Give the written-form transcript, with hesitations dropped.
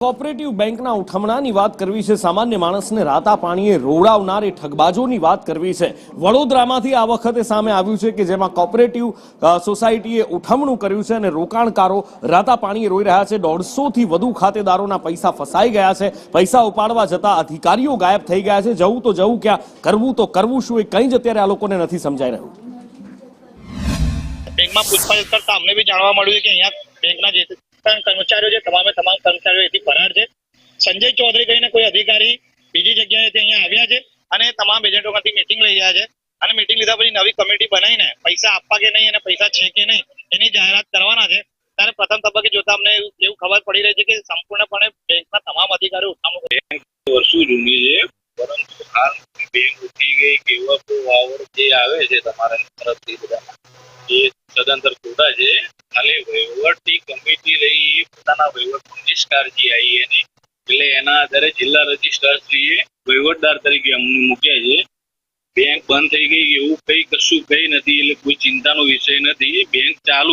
Cooperative બેંકના ઉઠમણાની વાત કરવી છે, સામાન્ય માણસને રાતા પાણીએ રોવડાવનાર એ ઠગબાજોની વાત કરવી છે। વડોદરામાંથી આ વખતે સામે આવ્યું છે કે જેમાં કોઓપરેટિવ સોસાયટીએ ઉઠમણું કર્યું છે અને રોકાણકારો રાતા પાણીએ રોઈ રહ્યા છે। 150થી વધુ ખાતેદારોના પૈસા ફસાઈ ગયા છે। પૈસા ઉપાડવા જતા અધિકારીઓ ગાયબ થઈ ગયા છે। જવું તો જવું ક્યાં, કરવું તો કરવું શું, એ કંઈ જ અત્યારે આ લોકોને નથી સમજાઈ રહ્યું। બેંકમાં પૂછપરછ કરતા અમને બી જાણવા મળ્યું કે અહીંયા બેંકના જે કર્મચારીઓ છે તમામ કર્મચારીઓ એથી ફરાર છે। સંજય ચૌધરી કહીને કોઈ અધિકારી બીજી જગ્યાએથી અહીંયા આવ્યા છે અને તમામ એજન્ટોમાંથી મીટિંગ લઈ રહ્યા છે અને મીટિંગ લીધા પછી નવી કમિટી બનાવીને પૈસા આપવા કે નહીં અને પૈસા છે કે નહીં એની જાહેરાત કરવાના છે। ત્યારે પ્રથમ તબક્કે જોતા અમને એવું ખબર પડી રહી છે કે સંપૂર્ણપણે બેંકના તમામ અધિકારીઓ ઉઠામણું વર્ષો જૂની છે, પરંતુ હાલ બેંક ઉઠી ગઈ કેવા વાવર જે આવે છે તમારા તરફથી બધા એ સદંતર ખોટા છે। ખાલી વહીવટની કમિટી રહી પોતાના વહીવટનું નિષ્કાળજી આવી એની એટલે એના આધારે જિલ્લા રજિસ્ટ્રારશ્રીએ વહીવટદાર તરીકે અમને મૂક્યા છે। બેંક બંધ થઈ ગઈ એવું કઈ કશું કઈ નથી, એટલે કોઈ ચિંતાનો વિષય નથી। બેંક ચાલુ